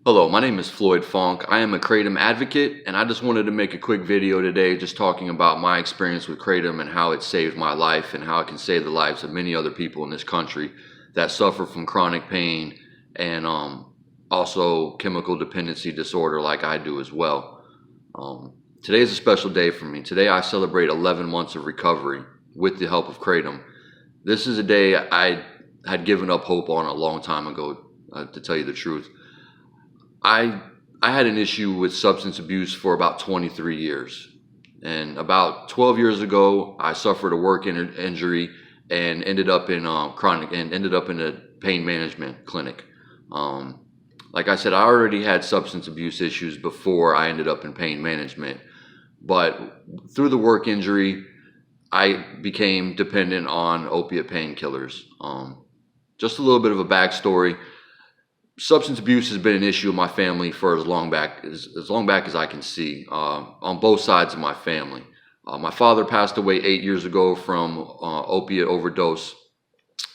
Hello, my name is Floyd Funk. I am a Kratom advocate, and I just wanted to make a quick video today just talking about my experience with Kratom and how it saved my life and how it can save the lives of many other people in this country that suffer from chronic pain and also chemical dependency disorder like I do as well. Today is a special day for me. Today I celebrate 11 months of recovery with the help of Kratom. This is a day I had given up hope on a long time ago, to tell you the truth. I had an issue with substance abuse for about 23 years. And about 12 years ago, I suffered a work injury and ended up in a pain management clinic. Like I said, I already had substance abuse issues before I ended up in pain management. But through the work injury, I became dependent on opiate painkillers. Just a little bit of a backstory. Substance abuse has been an issue in my family for as long back as I can see, on both sides of my family. My father passed away 8 years ago from opiate overdose.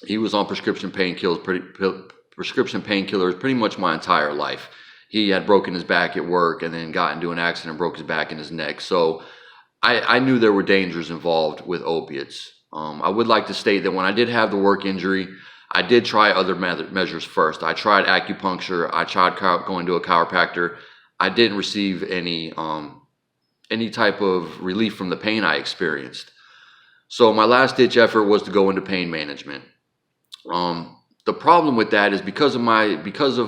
He was on prescription painkillers pretty much my entire life. He had broken his back at work and then got into an accident and broke his back and his neck. So I knew there were dangers involved with opiates. I would like to state that when I did have the work injury, I did try other measures first. I tried acupuncture. I tried going to a chiropractor. I didn't receive any type of relief from the pain I experienced. So my last ditch effort was to go into pain management. The problem with that is because of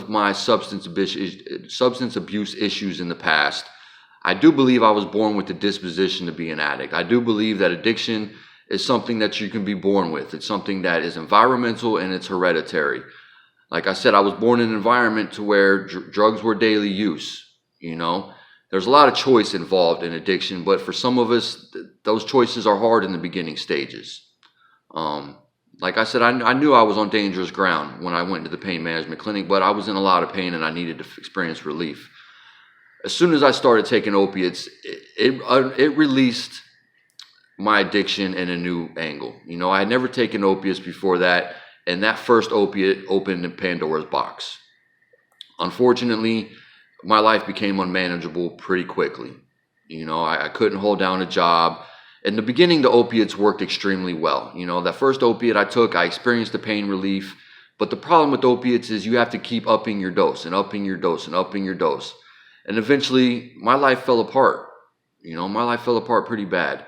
my substance abuse issues in the past, I do believe I was born with the disposition to be an addict. I do believe that addiction is something that you can be born with. It's something that is environmental and it's hereditary. Like I said, I was born in an environment to where drugs were daily use. There's a lot of choice involved in addiction, but for some of us, those choices are hard in the beginning stages. Like I said, I knew I was on dangerous ground when I went to the pain management clinic, but I was in a lot of pain and I needed to experience relief. As soon as I started taking opiates, it released my addiction in a new angle. I had never taken opiates before that, and that first opiate opened Pandora's box. Unfortunately, my life became unmanageable pretty quickly. I couldn't hold down a job. In the beginning, the opiates worked extremely well. That first opiate I took, I experienced the pain relief, but the problem with opiates is you have to keep upping your dose and upping your dose and upping your dose. And eventually, my life fell apart. My life fell apart pretty bad.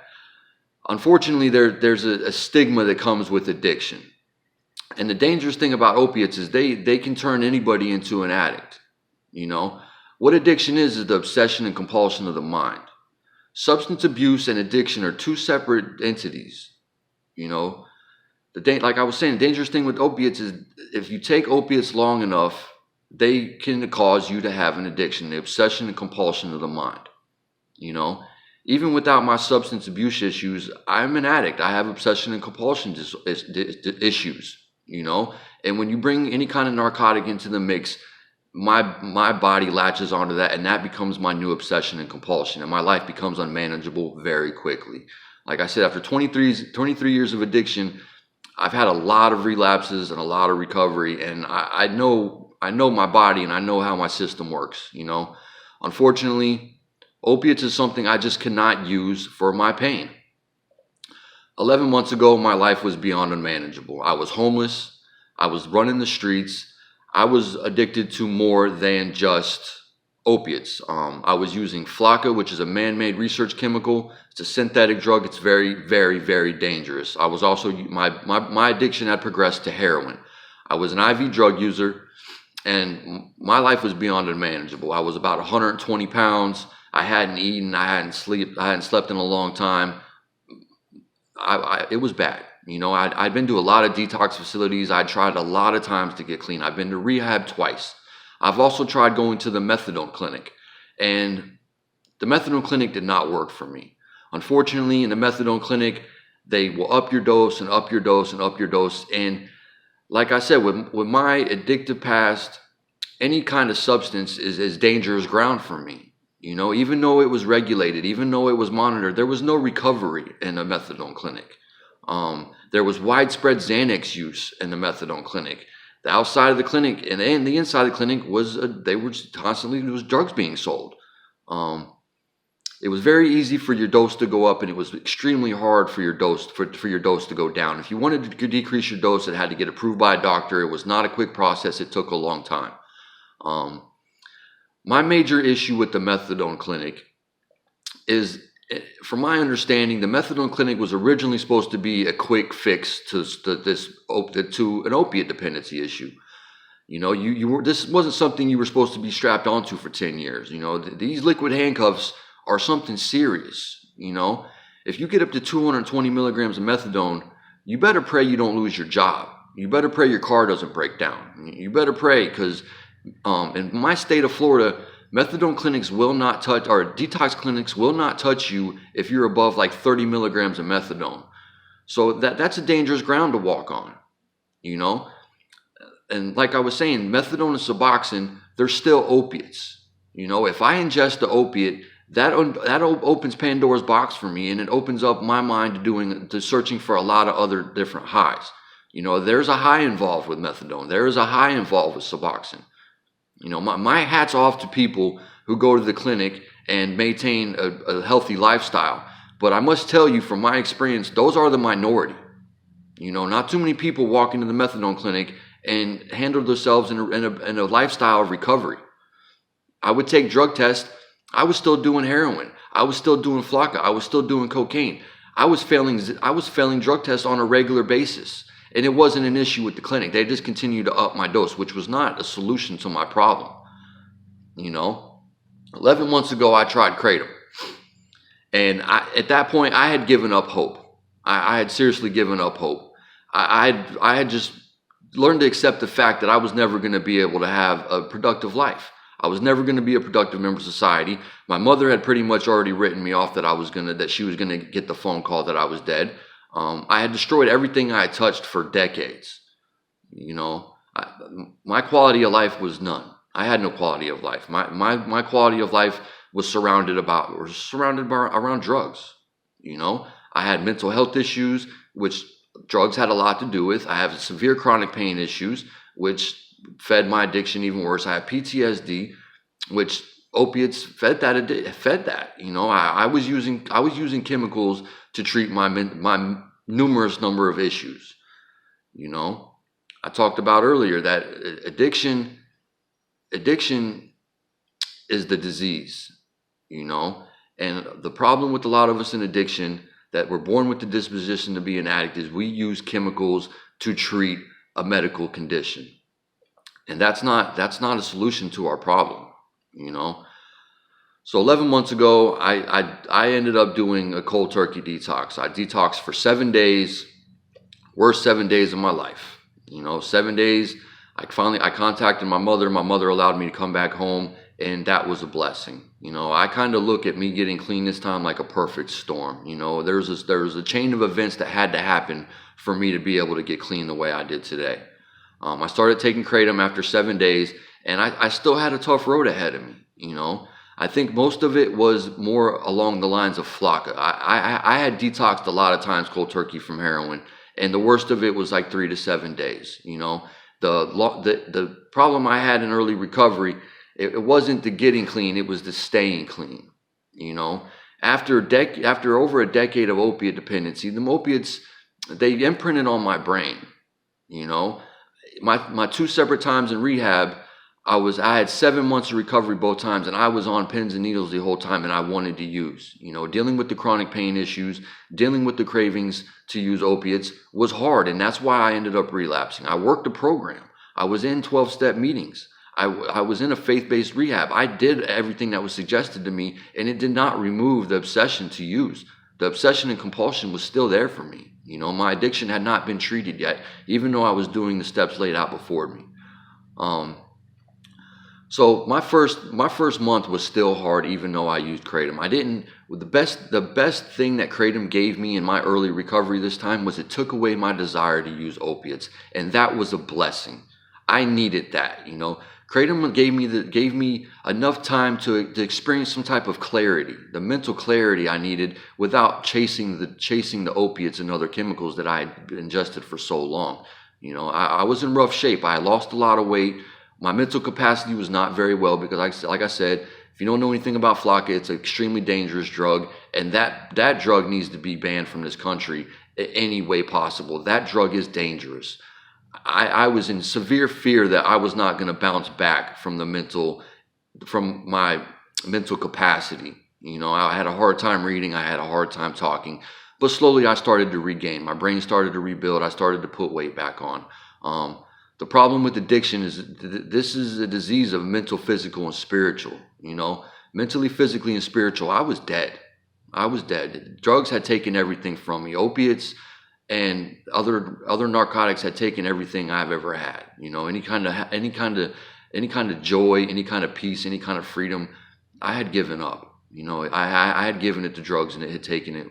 Unfortunately, there's a stigma that comes with addiction. And the dangerous thing about opiates is they can turn anybody into an addict. What addiction is the obsession and compulsion of the mind. Substance abuse and addiction are two separate entities. Like I was saying, the dangerous thing with opiates is if you take opiates long enough, they can cause you to have an addiction, the obsession and compulsion of the mind. Even without my substance abuse issues, I'm an addict. I have obsession and compulsion issues, And when you bring any kind of narcotic into the mix, my body latches onto that, and that becomes my new obsession and compulsion, and my life becomes unmanageable very quickly. Like I said, after 23 years of addiction, I've had a lot of relapses and a lot of recovery, and I know my body and I know how my system works. Unfortunately, opiates is something I just cannot use for my pain. 11 months ago, my life was beyond unmanageable. I was homeless. I was running the streets. I was addicted to more than just opiates. I was using Flakka, which is a man-made research chemical. It's a synthetic drug. It's very, very, very dangerous. I was also, my addiction had progressed to heroin. I was an IV drug user, and my life was beyond unmanageable. I was about 120 pounds. I hadn't eaten. I hadn't slept in a long time. It was bad. I'd been to a lot of detox facilities. I tried a lot of times to get clean. I've been to rehab twice. I've also tried going to the methadone clinic, and the methadone clinic did not work for me. Unfortunately, in the methadone clinic, they will up your dose and up your dose and up your dose. And like I said, with my addictive past, any kind of substance is dangerous ground for me. Even though it was regulated, even though it was monitored, there was no recovery in a methadone clinic. There was widespread Xanax use in the methadone clinic. The outside of the clinic and the inside of the clinic was there was drugs being sold. It was very easy for your dose to go up, and it was extremely hard for your dose to go down. If you wanted to decrease your dose, it had to get approved by a doctor. It was not a quick process. It took a long time. My major issue with the methadone clinic is, from my understanding, the methadone clinic was originally supposed to be a quick fix to an opiate dependency issue. This wasn't something you were supposed to be strapped onto for 10 years. These liquid handcuffs are something serious. If you get up to 220 milligrams of methadone, you better pray you don't lose your job. You better pray your car doesn't break down. You better pray, because in my state of Florida, methadone clinics will not touch, or detox clinics will not touch you if you're above like 30 milligrams of methadone. So that's a dangerous ground to walk on, And like I was saying, methadone and Suboxone, they're still opiates. If I ingest the opiate, that opens Pandora's box for me, and it opens up my mind to searching for a lot of other different highs. There's a high involved with methadone. There is a high involved with Suboxone. My hat's off to people who go to the clinic and maintain a healthy lifestyle. But I must tell you, from my experience, those are the minority. Not too many people walk into the methadone clinic and handle themselves in a lifestyle of recovery. I would take drug tests. I was still doing heroin. I was still doing flakka. I was still doing cocaine. I was failing drug tests on a regular basis. And it wasn't an issue with the clinic. They just continued to up my dose, which was not a solution to my problem. 11 months ago, I tried Kratom. And at that point, I had given up hope. I had seriously given up hope. I had just learned to accept the fact that I was never going to be able to have a productive life. I was never going to be a productive member of society. My mother had pretty much already written me off that she was going to get the phone call that I was dead. I had destroyed everything I had touched for decades. My quality of life was none. I had no quality of life. My quality of life was surrounded around drugs. I had mental health issues, which drugs had a lot to do with. I have severe chronic pain issues, which fed my addiction even worse. I have PTSD, which opiates fed that. I was using chemicals to treat my numerous number of issues. I talked about earlier that addiction is the disease, and the problem with a lot of us in addiction, that we're born with the disposition to be an addict, is we use chemicals to treat a medical condition. And that's not a solution to our problem, So 11 months ago, I ended up doing a cold turkey detox. I detoxed for 7 days, worst 7 days of my life. 7 days, I contacted my mother. My mother allowed me to come back home, and that was a blessing. I kind of look at me getting clean this time like a perfect storm. There was a chain of events that had to happen for me to be able to get clean the way I did today. I started taking Kratom after 7 days, and I still had a tough road ahead of me. I think most of it was more along the lines of flakka. I had detoxed a lot of times cold turkey from heroin, and the worst of it was like 3 to 7 days. The problem I had in early recovery, it wasn't the getting clean, it was the staying clean. After over a decade of opiate dependency, the opiates, they imprinted on my brain. My 2 separate times in rehab, I had 7 months of recovery both times, and I was on pins and needles the whole time, and I wanted to use. Dealing with the chronic pain issues, dealing with the cravings to use opiates was hard, and that's why I ended up relapsing. I worked a program. I was in 12-step meetings. I was in a faith-based rehab. I did everything that was suggested to me, and it did not remove the obsession to use. The obsession and compulsion was still there for me. My addiction had not been treated yet, even though I was doing the steps laid out before me. So my first month was still hard, even though I used Kratom. The best thing that Kratom gave me in my early recovery this time was it took away my desire to use opiates, and that was a blessing. I needed that, Kratom gave me enough time to experience some type of clarity, the mental clarity I needed without chasing the opiates and other chemicals that I had ingested for so long. You know, I was in rough shape. I lost a lot of weight. My mental capacity was not very well because, like I said, if you don't know anything about Flocka, it's an extremely dangerous drug, and that drug needs to be banned from this country any way possible. That drug is dangerous. I was in severe fear that I was not going to bounce back from my mental capacity. You know, I had a hard time reading. I had a hard time talking, but slowly I started to regain. My brain started to rebuild. I started to put weight back on. The problem with addiction is this is a disease of mental, physical, and spiritual. You know, mentally, physically, and spiritual. I was dead. I was dead. Drugs had taken everything from me. Opiates and other narcotics had taken everything I've ever had. You know, any kind of joy, any kind of peace, any kind of freedom, I had given up. You know, I had given it to drugs, and it had taken it.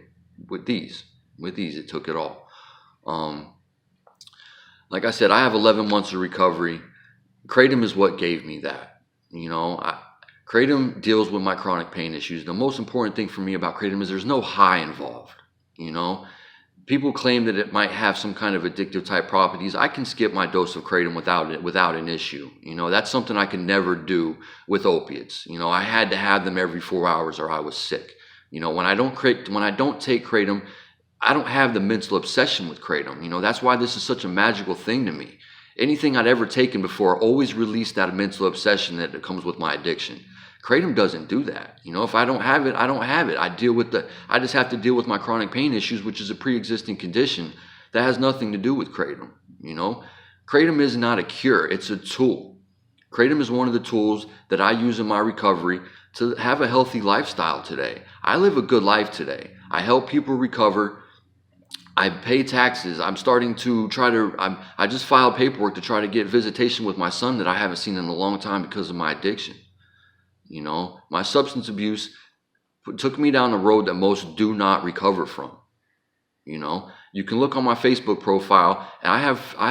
With these, it took it all. Like I said, I have 11 months of recovery. Kratom is what gave me that. You know, Kratom deals with my chronic pain issues. The most important thing for me about Kratom is there's no high involved. You know, people claim that it might have some kind of addictive type properties. I can skip my dose of Kratom without an issue. You know, that's something I could never do with opiates. You know, I had to have them every 4 hours or I was sick. You know, when I don't take Kratom, I don't have the mental obsession with Kratom. You know, that's why this is such a magical thing to me. Anything I'd ever taken before always released that mental obsession that comes with my addiction. Kratom doesn't do that. You know, if I don't have it, I don't have it. I just have to deal with my chronic pain issues, which is a pre-existing condition that has nothing to do with Kratom. You know, Kratom is not a cure. It's a tool. Kratom is one of the tools that I use in my recovery to have a healthy lifestyle today. I live a good life today. I help people recover. I pay taxes. I'm starting to I just filed paperwork to try to get visitation with my son that I haven't seen in a long time because of my addiction. You know, my substance abuse took me down a road that most do not recover from. You know, you can look on my Facebook profile, and I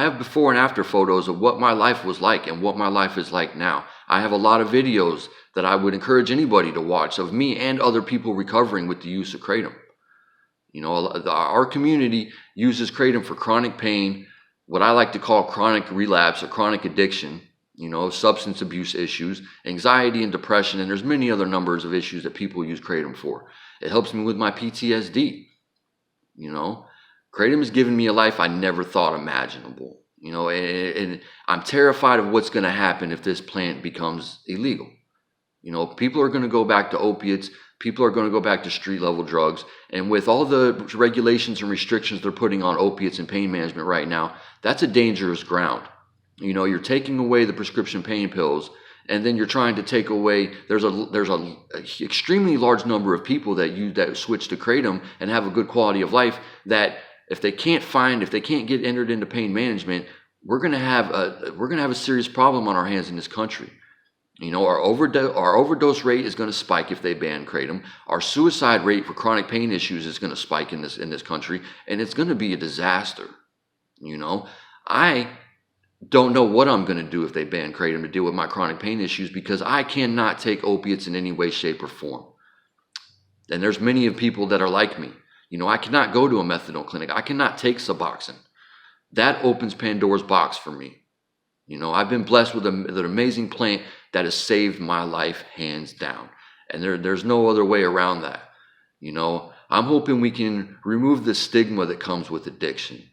have before and after photos of what my life was like and what my life is like now. I have a lot of videos that I would encourage anybody to watch of me and other people recovering with the use of Kratom. You know, our community uses Kratom for chronic pain, what I like to call chronic relapse or chronic addiction, you know, substance abuse issues, anxiety and depression, and there's many other numbers of issues that people use Kratom for. It helps me with my PTSD. You know, Kratom has given me a life I never thought imaginable. You know, and I'm terrified of what's going to happen if this plant becomes illegal. You know, people are going to go back to opiates. People are going to go back to street level drugs. And with all the regulations and restrictions they're putting on opiates and pain management right now, that's a dangerous ground. You know, you're taking away the prescription pain pills, and then you're trying to take away, there's a extremely large number of people that switch to Kratom and have a good quality of life, that if they can't get entered into pain management, we're going to have a serious problem on our hands in this country. You know, our overdose rate is going to spike if they ban Kratom. Our suicide rate for chronic pain issues is going to spike in this country, and it's going to be a disaster. You know, I don't know what I'm going to do if they ban Kratom to deal with my chronic pain issues, because I cannot take opiates in any way, shape, or form. And there's many of people that are like me. You know, I cannot go to a methadone clinic. I cannot take Suboxone. That opens Pandora's box for me. You know, I've been blessed with an amazing plant that has saved my life hands down. And there's no other way around that. You know, I'm hoping we can remove the stigma that comes with addiction.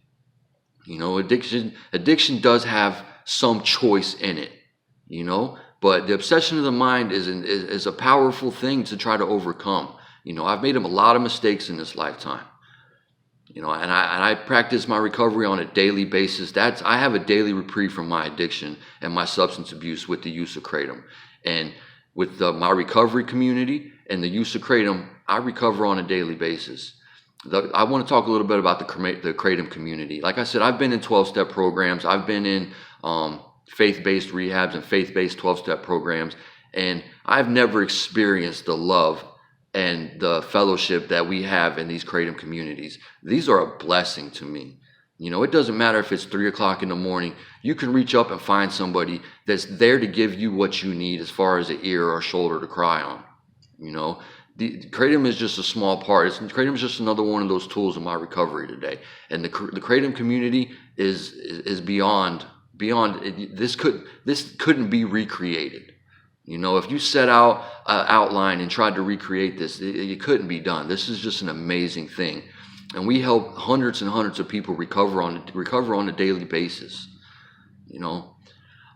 You know, addiction does have some choice in it, you know, but the obsession of the mind is a powerful thing to try to overcome. You know, I've made a lot of mistakes in this lifetime, you know, and I practice my recovery on a daily basis. I have a daily reprieve from my addiction and my substance abuse with the use of Kratom. And with my recovery community and the use of Kratom, I recover on a daily basis. I want to talk a little bit about the Kratom community. Like I said, I've been in 12-step programs. I've been in faith-based rehabs and faith-based 12-step programs, and I've never experienced the love and the fellowship that we have in these Kratom communities. These are a blessing to me. You know, it doesn't matter if it's 3 o'clock in the morning. You can reach up and find somebody that's there to give you what you need as far as an ear or a shoulder to cry on. You know, Kratom is just a small part. Kratom is just another one of those tools in my recovery today. And the Kratom community is beyond this couldn't be recreated. You know, if you set out an outline and tried to recreate this, it couldn't be done. This is just an amazing thing, and we help hundreds and hundreds of people recover on a daily basis. You know,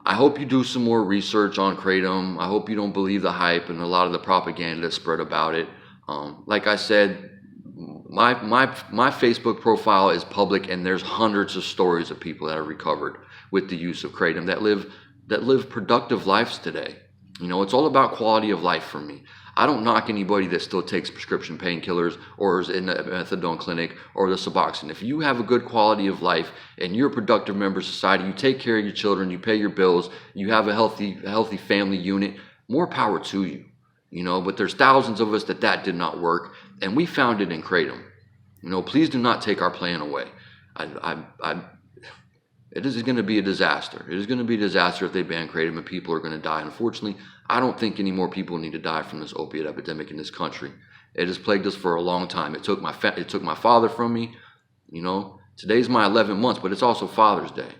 I hope you do some more research on Kratom. I hope you don't believe the hype and a lot of the propaganda that's spread about it. Like I said, my Facebook profile is public, and there's hundreds of stories of people that have recovered with the use of Kratom that live productive lives today. You know, it's all about quality of life for me. I don't knock anybody that still takes prescription painkillers or is in a methadone clinic or the Suboxone. If you have a good quality of life and you're a productive member of society, you take care of your children, you pay your bills, you have a healthy family unit, more power to you. You know, but there's thousands of us that did not work, and we found it in Kratom. You know, please do not take our plan away. It is going to be a disaster. It is going to be a disaster if they ban Kratom and people are going to die. Unfortunately, I don't think any more people need to die from this opiate epidemic in this country. It has plagued us for a long time. It took my father from me. You know, today's my 11 months, but it's also Father's Day.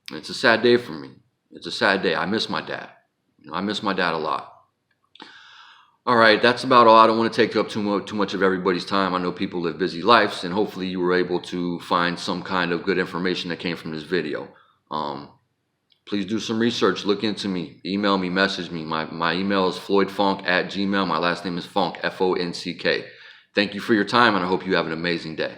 And it's a sad day for me. It's a sad day. I miss my dad. You know, I miss my dad a lot. All right, that's about all. I don't want to take up too much of everybody's time. I know people live busy lives, and hopefully you were able to find some kind of good information that came from this video. Please do some research. Look into me. Email me. Message me. My email is floydfonck@gmail.com. My last name is Fonck, Fonck. Thank you for your time, and I hope you have an amazing day.